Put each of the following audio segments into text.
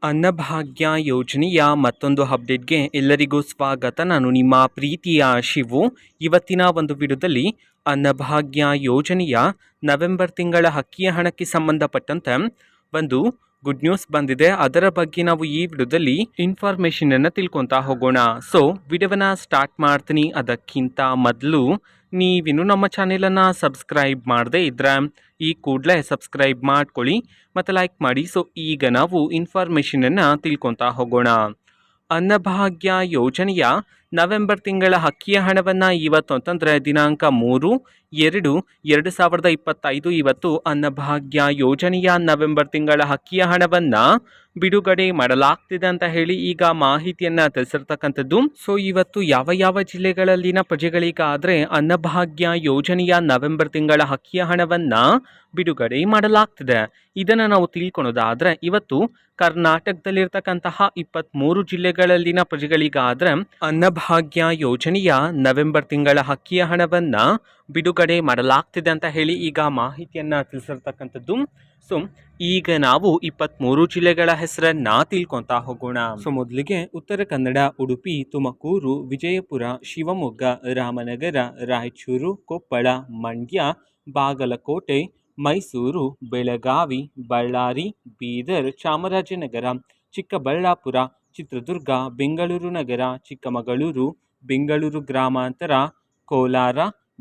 ಅನ್ನಭಾಗ್ಯ ಯೋಜನೆಯ ಮತ್ತೊಂದು ಅಪ್ಡೇಟ್ಗೆ ಎಲ್ಲರಿಗೂ ಸ್ವಾಗತ. ನಾನು ನಿಮ್ಮ ಪ್ರೀತಿಯ ಶಿವು. ಇವತ್ತಿನ ಒಂದು ವಿಡಿಯೋದಲ್ಲಿ ಅನ್ನಭಾಗ್ಯ ಯೋಜನೆಯ ನವೆಂಬರ್ ತಿಂಗಳ ಅಕ್ಕಿಯ ಹಣಕ್ಕೆ ಸಂಬಂಧಪಟ್ಟಂತೆ ಒಂದು ಗುಡ್ ನ್ಯೂಸ್ ಬಂದಿದೆ. ಅದರ ಬಗ್ಗೆ ನಾವು ಈ ವಿಡಿಯೋದಲ್ಲಿ ಇನ್ಫಾರ್ಮೇಷನ್ ಅನ್ನು ತಿಳ್ಕೊತಾ ಹೋಗೋಣ. ಸೊ ವಿಡಿಯೋವನ್ನ ಸ್ಟಾರ್ಟ್ ಮಾಡ್ತೀನಿ. ಅದಕ್ಕಿಂತ ಮೊದಲು ನೀವಿನ್ನು ನಮ್ಮ ಚಾನೆಲನ್ನು ಸಬ್ಸ್ಕ್ರೈಬ್ ಮಾಡದೇ ಇದ್ರೆ ಈ ಕೂಡಲೇ ಸಬ್ಸ್ಕ್ರೈಬ್ ಮಾಡ್ಕೊಳ್ಳಿ ಮತ್ತು ಲೈಕ್ ಮಾಡಿ. ಸೊ ಈಗ ನಾವು ಇನ್ಫಾರ್ಮೇಷನನ್ನು ತಿಳ್ಕೊತಾ ಹೋಗೋಣ. ಅನ್ನಭಾಗ್ಯ ಯೋಜನೆಯ ನವೆಂಬರ್ ತಿಂಗಳ ಅಕ್ಕಿಯ ಹಣವನ್ನು ಇವತ್ತು ಅಂತಂದರೆ ದಿನಾಂಕ 3/2/2025 ಇವತ್ತು ಅನ್ನಭಾಗ್ಯ ಯೋಜನೆಯ ನವೆಂಬರ್ ತಿಂಗಳ ಅಕ್ಕಿಯ ಹಣವನ್ನು ಬಿಡುಗಡೆ ಮಾಡಲಾಗ್ತಿದೆ ಅಂತ ಹೇಳಿ ಈಗ ಮಾಹಿತಿಯನ್ನು ತಿಳಿಸಿರ್ತಕ್ಕಂಥದ್ದು. ಸೊ ಇವತ್ತು ಯಾವ ಯಾವ ಜಿಲ್ಲೆಗಳಲ್ಲಿನ ಪ್ರಜೆಗಳಿಗಾದರೆ ಅನ್ನಭಾಗ್ಯ ಯೋಜನೆಯ ನವೆಂಬರ್ ತಿಂಗಳ ಅಕ್ಕಿಯ ಹಣವನ್ನು ಬಿಡುಗಡೆ ಮಾಡಲಾಗ್ತಿದೆ ಇದನ್ನು ನಾವು ತಿಳ್ಕೊಳೋದಾದರೆ ಇವತ್ತು ಕರ್ನಾಟಕದಲ್ಲಿರ್ತಕ್ಕಂತಹ 23 ಜಿಲ್ಲೆಗಳಲ್ಲಿನ ಪ್ರಜೆಗಳಿಗಾದರೆ ಅನ್ನಭಾಗ್ಯ ಯೋಜನೆಯ ನವೆಂಬರ್ ತಿಂಗಳ ಅಕ್ಕಿಯ ಹಣವನ್ನು ಬಿಡುಗಡೆ ಮಾಡಲಾಗ್ತಿದೆ ಅಂತ ಹೇಳಿ ಈಗ ಮಾಹಿತಿಯನ್ನು ತಿಳಿಸಿರ್ತಕ್ಕಂಥದ್ದು. ಸೊ ಈಗ ನಾವು 23 ಜಿಲ್ಲೆಗಳ ಹೆಸರನ್ನ ತಿಳ್ಕೊತಾ ಹೋಗೋಣ. ಸೊ ಮೊದಲಿಗೆ ಉತ್ತರ ಕನ್ನಡ, ಉಡುಪಿ, ತುಮಕೂರು, ವಿಜಯಪುರ, ಶಿವಮೊಗ್ಗ, ರಾಮನಗರ, ರಾಯಚೂರು, ಕೊಪ್ಪಳ, ಮಂಡ್ಯ, ಬಾಗಲಕೋಟೆ, ಮೈಸೂರು, ಬೆಳಗಾವಿ, ಬಳ್ಳಾರಿ, ಬೀದರ್, ಚಾಮರಾಜನಗರ, ಚಿಕ್ಕಬಳ್ಳಾಪುರ, ಚಿತ್ರದುರ್ಗ, ಬೆಂಗಳೂರು ನಗರ, ಚಿಕ್ಕಮಗಳೂರು, ಬೆಂಗಳೂರು ಗ್ರಾಮಾಂತರ, ಕೋಲಾರ,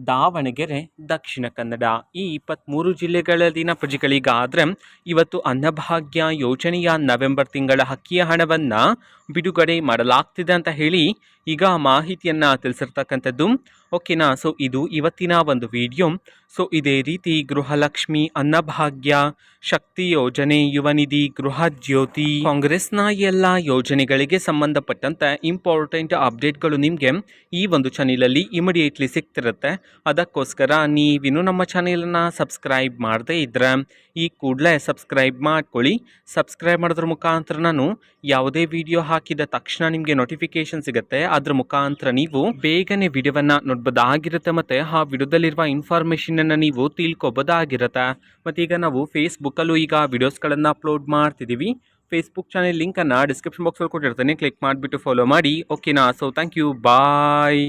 ದಾವಣಗೆರೆ, ದಕ್ಷಿಣ ಕನ್ನಡ ಈ 23 ಜಿಲ್ಲೆಗಳಲ್ಲಿನ ಪ್ರಜೆಗಳಿಗಾದರೆ ಇವತ್ತು ಅನ್ನಭಾಗ್ಯ ಯೋಜನೆಯ ನವೆಂಬರ್ ತಿಂಗಳ ಅಕ್ಕಿಯ ಹಣವನ್ನು ಬಿಡುಗಡೆ ಮಾಡಲಾಗ್ತಿದೆ ಅಂತ ಹೇಳಿ ಈಗ ಮಾಹಿತಿಯನ್ನು ತಿಳಿಸಿರ್ತಕ್ಕಂಥದ್ದು. ಓಕೆನಾ. ಸೊ ಇದು ಇವತ್ತಿನ ಒಂದು ವಿಡಿಯೋ. ಸೊ ಇದೇ ರೀತಿ ಗೃಹಲಕ್ಷ್ಮಿ, ಅನ್ನಭಾಗ್ಯ, ಶಕ್ತಿ ಯೋಜನೆ, ಯುವ ನಿಧಿ, ಗೃಹ ಜ್ಯೋತಿ, ಕಾಂಗ್ರೆಸ್ನ ಎಲ್ಲ ಯೋಜನೆಗಳಿಗೆ ಸಂಬಂಧಪಟ್ಟಂತೆ ಇಂಪಾರ್ಟೆಂಟ್ ಅಪ್ಡೇಟ್ಗಳು ನಿಮಗೆ ಈ ಒಂದು ಚಾನೆಲಲ್ಲಿ ಇಮಿಡಿಯೇಟ್ಲಿ ಸಿಗ್ತಿರುತ್ತೆ. ಅದಕ್ಕೋಸ್ಕರ ನೀವಿನ್ನು ನಮ್ಮ ಚಾನೆಲನ್ನು ಸಬ್ಸ್ಕ್ರೈಬ್ ಮಾಡದೇ ಇದ್ದರೆ ಈ ಕೂಡಲೇ ಸಬ್ಸ್ಕ್ರೈಬ್ ಮಾಡ್ಕೊಳ್ಳಿ. ಸಬ್ಸ್ಕ್ರೈಬ್ ಮಾಡೋದ್ರ ಮುಖಾಂತರ ನಾನು ಯಾವುದೇ ವಿಡಿಯೋ ಹಾಕಿದ ತಕ್ಷಣ ನಿಮಗೆ ನೋಟಿಫಿಕೇಶನ್ ಸಿಗುತ್ತೆ. ಅದ್ರ ಮುಖಾಂತರ ನೀವು ಬೇಗನೆ ವಿಡಿಯೋವನ್ನು ನೋಡ್ಬೋದಾಗಿರುತ್ತೆ ಮತ್ತು ಆ ವಿಡಿಯೋದಲ್ಲಿರುವ ಇನ್ಫಾರ್ಮೇಷನನ್ನು ನೀವು ತಿಳ್ಕೊಬೋದಾಗಿರುತ್ತೆ. ಮತ್ತು ಈಗ ನಾವು ಫೇಸ್ಬುಕ್ಕಲ್ಲೂ ಈಗ ವಿಡಿಯೋಸ್ಗಳನ್ನು ಅಪ್ಲೋಡ್ ಮಾಡ್ತಿದ್ದೀವಿ. ಫೇಸ್ಬುಕ್ ಚಾನೆಲ್ ಲಿಂಕನ್ನು ಡಿಸ್ಕ್ರಿಪ್ಷನ್ ಬಾಕ್ಸಲ್ಲಿ ಕೊಟ್ಟಿರ್ತೇನೆ. ಕ್ಲಿಕ್ ಮಾಡಿಬಿಟ್ಟು ಫಾಲೋ ಮಾಡಿ. ಓಕೆನಾ. So thank you. ಬಾಯ್.